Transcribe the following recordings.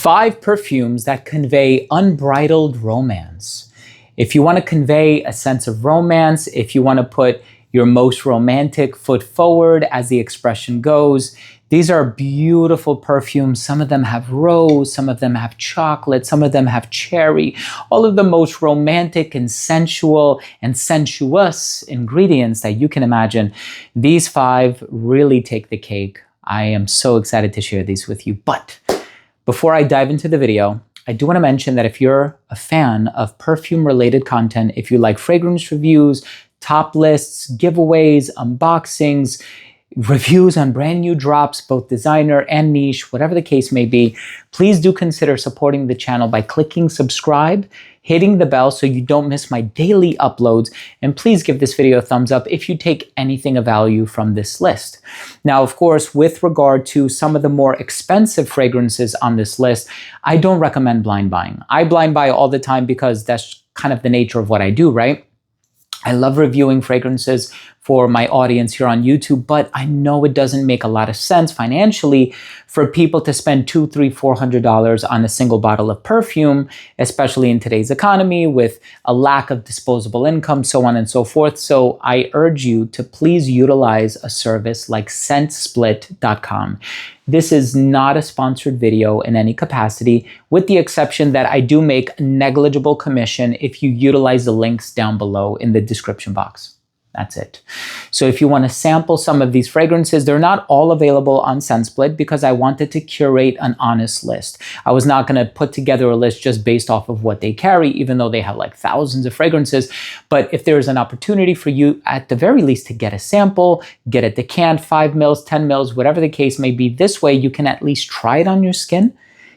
5 perfumes that convey unbridled romance. If you want to convey a sense of romance, if you want to put your most romantic foot forward, as the expression goes, these are beautiful perfumes. Some of them have rose, some of them have chocolate, some of them have cherry. All of the most romantic and sensual and sensuous ingredients that you can imagine. These 5 really take the cake. I am so excited to share these with you. But before I dive into the video, I do want to mention that if you're a fan of perfume-related content, if you like fragrance reviews, top lists, giveaways, unboxings, reviews on brand new drops, both designer and niche, whatever the case may be, please do consider supporting the channel by clicking subscribe, hitting the bell so you don't miss my daily uploads, and please give this video a thumbs up if you take anything of value from this list. Now, of course, with regard to some of the more expensive fragrances on this list, I don't recommend blind buying. I blind buy all the time because that's kind of the nature of what I do, right? I love reviewing fragrances for my audience here on YouTube, but I know it doesn't make a lot of sense financially for people to spend $200, $300, $400 on a single bottle of perfume, especially in today's economy with a lack of disposable income, so on and so forth. So I urge you to please utilize a service like ScentSplit.com. This is not a sponsored video in any capacity, with the exception that I do make a negligible commission if you utilize the links down below in the description box. That's it. So if you want to sample some of these fragrances, they're not all available on ScentSplit because I wanted to curate an honest list. I was not going to put together a list just based off of what they carry, even though they have like thousands of fragrances. But if there's an opportunity for you, at the very least, to get a sample, get it decant, 5 mils, 10 mils, whatever the case may be, this way you can at least try it on your skin,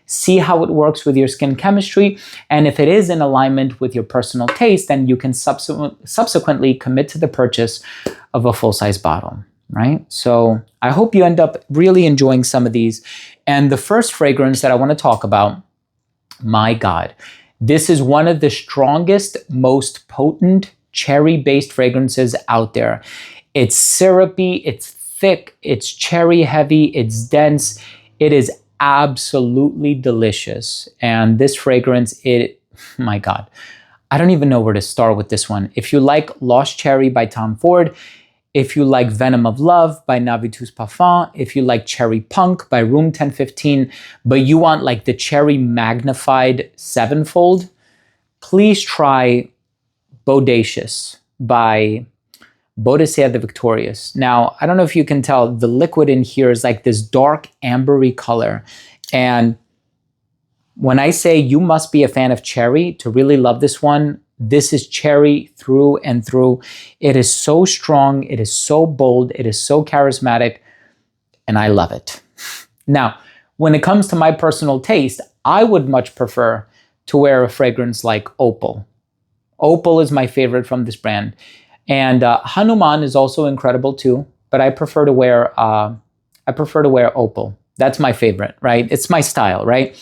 see how it works with your skin chemistry, and if it is in alignment with your personal taste, then you can subsequently commit to the purchase of a full-size bottle, right? So I hope you end up really enjoying some of these. And the first fragrance that I want to talk about, my God, this is one of the strongest, most potent cherry-based fragrances out there. It's syrupy, it's thick, it's cherry heavy, it's dense, it is absolutely delicious. And this fragrance, my God, I don't even know where to start with this one. If you like Lost Cherry by Tom Ford, if you like Venom of Love by Navitus Parfum, if you like Cherry Punk by Room 1015, but you want like the cherry magnified sevenfold, please try Bodacious by Boadicea the Victorious. Now, I don't know if you can tell, the liquid in here is like this dark ambery color. And when I say you must be a fan of cherry to really love this one, this is cherry through and through. It is so strong, it is so bold, it is so charismatic, and I love it. Now, when it comes to my personal taste, I would much prefer to wear a fragrance like Opal. Opal is my favorite from this brand. And Hanuman is also incredible too, but I prefer to wear Opal. That's my favorite, right? It's my style, right?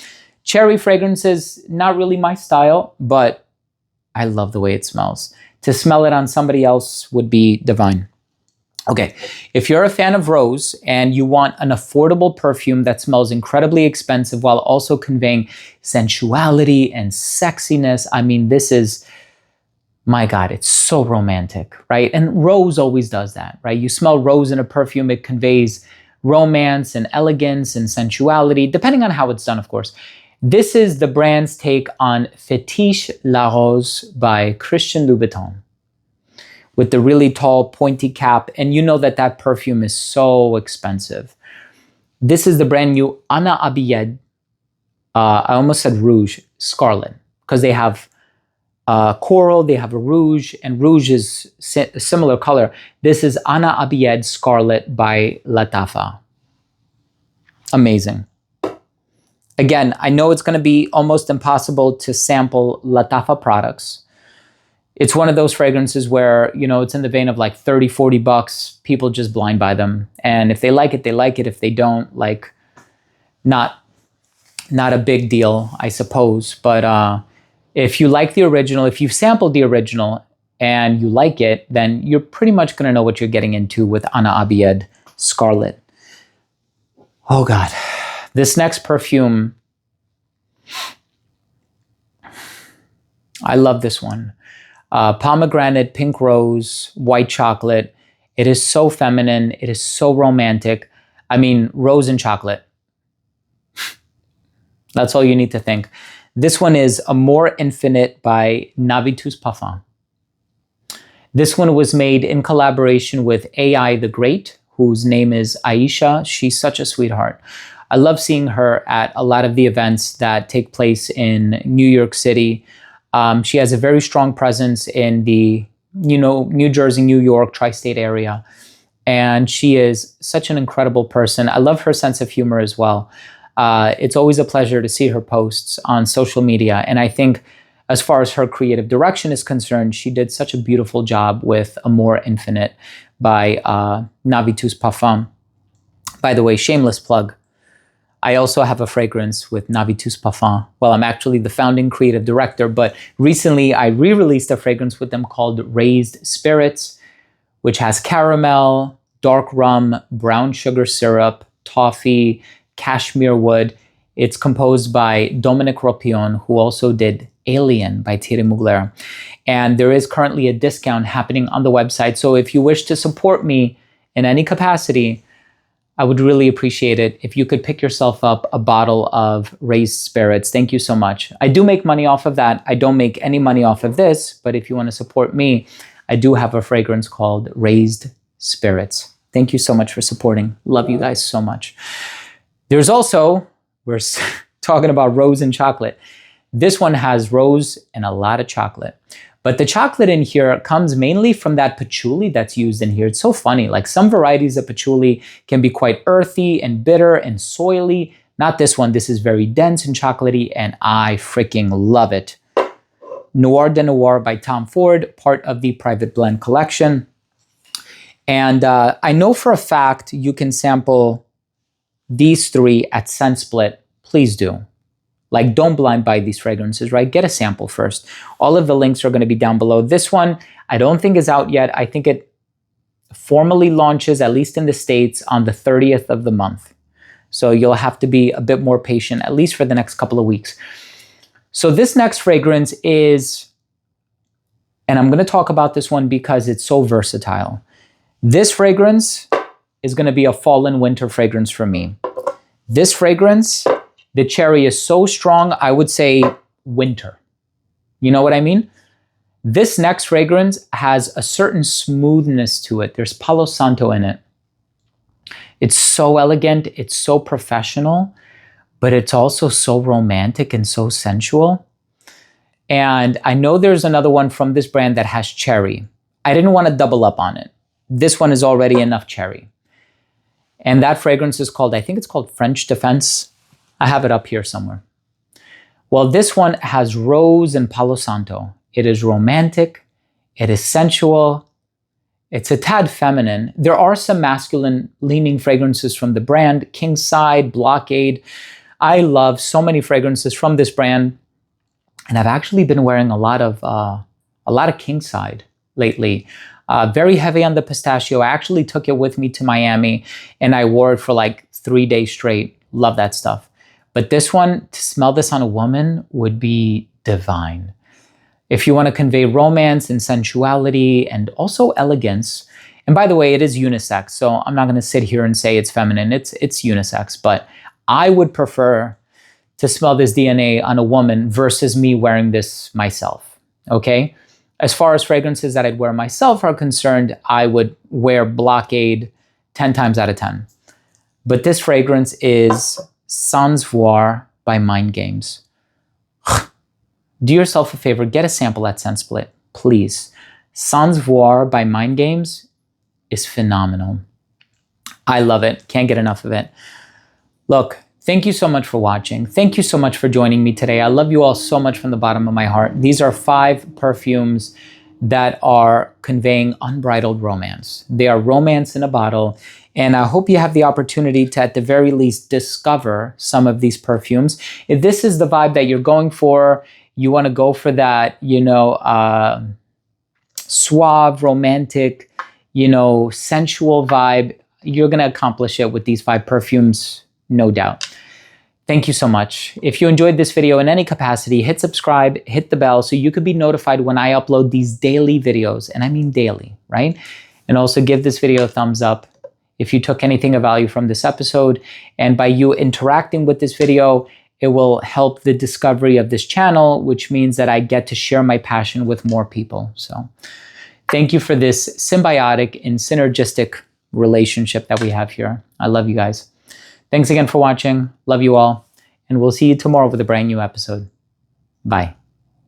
Cherry fragrances, not really my style, but I love the way it smells. To smell it on somebody else would be divine. Okay, if you're a fan of rose and you want an affordable perfume that smells incredibly expensive while also conveying sensuality and sexiness, I mean, this is, my God, it's so romantic, right? And rose always does that, right? You smell rose in a perfume, it conveys romance and elegance and sensuality, depending on how it's done, of course. This is the brand's take on Fétiche La Rose by Christian Louboutin, with the really tall, pointy cap. And you know that that perfume is so expensive. This is the brand new Anna Abied, I almost said Rouge, Scarlet, because they have coral, they have a rouge, and rouge is a similar color. This is Anna Abied Scarlet by Lattafa. Amazing. Again, I know it's going to be almost impossible to sample Lattafa products. It's one of those fragrances where, you know, it's in the vein of like 30, 40 bucks. People just blind buy them. And if they like it, they like it. If they don't, like, not a big deal, I suppose. But if you like the original, if you've sampled the original and you like it, then you're pretty much going to know what you're getting into with Anna Abied Scarlet. Oh God. This next perfume, I love this one. Pomegranate, pink rose, white chocolate. It is so feminine. It is so romantic. I mean, rose and chocolate. That's all you need to think. This one is Amour Infinite by Navitus Parfum. This one was made in collaboration with AI the Great, whose name is Aisha. She's such a sweetheart. I love seeing her at a lot of the events that take place in New York City. She has a very strong presence in the, New Jersey, New York, tri-state area. And she is such an incredible person. I love her sense of humor as well. It's always a pleasure to see her posts on social media. And I think as far as her creative direction is concerned, she did such a beautiful job with Amour Infinite by Navitus Parfum. By the way, shameless plug. I also have a fragrance with Navitus Parfum. Well, I'm actually the founding creative director, but recently I re-released a fragrance with them called Raised Spirits, which has caramel, dark rum, brown sugar syrup, toffee, cashmere wood. It's composed by Dominic Ropion, who also did Alien by Thierry Mugler. And there is currently a discount happening on the website. So if you wish to support me in any capacity, I would really appreciate it if you could pick yourself up a bottle of Raised Spirits. Thank you so much. I do make money off of that. I don't make any money off of this, but if you want to support me, I do have a fragrance called Raised Spirits. Thank you so much for supporting. Love you guys so much. There's also, we're talking about rose and chocolate. This one has rose and a lot of chocolate. But the chocolate in here comes mainly from that patchouli that's used in here. It's so funny. Like some varieties of patchouli can be quite earthy and bitter and soily. Not this one. This is very dense and chocolatey, and I freaking love it. Noir de Noir by Tom Ford, part of the Private Blend collection. And I know for a fact you can sample these three at Scent Split. Please do. Like, don't blind buy these fragrances, right? Get a sample first. All of the links are going to be down below. This one, I don't think is out yet. I think it formally launches, at least in the States, on the 30th of the month. So you'll have to be a bit more patient, at least for the next couple of weeks. So this next fragrance is, and I'm going to talk about this one because it's so versatile. This fragrance is going to be a fall and winter fragrance for me. This fragrance, the cherry is so strong, I would say winter. You know what I mean? This next fragrance has a certain smoothness to it. There's Palo Santo in it. It's so elegant, it's so professional, but it's also so romantic and so sensual. And I know there's another one from this brand that has cherry. I didn't want to double up on it. This one is already enough cherry. And that fragrance is called, I think it's called French Defense. I have it up here somewhere. Well, this one has rose and Palo Santo. It is romantic. It is sensual. It's a tad feminine. There are some masculine leaning fragrances from the brand. Kingside, Blockade. I love so many fragrances from this brand. And I've actually been wearing a lot of Kingside lately. Very heavy on the pistachio. I actually took it with me to Miami and I wore it for like 3 days straight. Love that stuff. But this one, to smell this on a woman would be divine. If you want to convey romance and sensuality and also elegance, and by the way, it is unisex, so I'm not going to sit here and say it's feminine. It's unisex, but I would prefer to smell this DNA on a woman versus me wearing this myself, okay? As far as fragrances that I'd wear myself are concerned, I would wear Blockade 10 times out of 10. But this fragrance is Sansvoir by Mind Games. Do yourself a favor, get a sample at Scent Split, please. Sansvoir by Mind Games is phenomenal. I love it, can't get enough of it. Look, thank you so much for watching. Thank you so much for joining me today. I love you all so much from the bottom of my heart. These are 5 perfumes that are conveying unbridled romance. They are romance in a bottle. And I hope you have the opportunity to, at the very least, discover some of these perfumes. If this is the vibe that you're going for, you want to go for that, suave, romantic, sensual vibe, you're going to accomplish it with these 5 perfumes, no doubt. Thank you so much. If you enjoyed this video in any capacity, hit subscribe, hit the bell so you could be notified when I upload these daily videos. And I mean daily, right? And also give this video a thumbs up if you took anything of value from this episode. And by you interacting with this video, it will help the discovery of this channel, which means that I get to share my passion with more people. So thank you for this symbiotic and synergistic relationship that we have here. I love you guys. Thanks again for watching. Love you all. And we'll see you tomorrow with a brand new episode. Bye.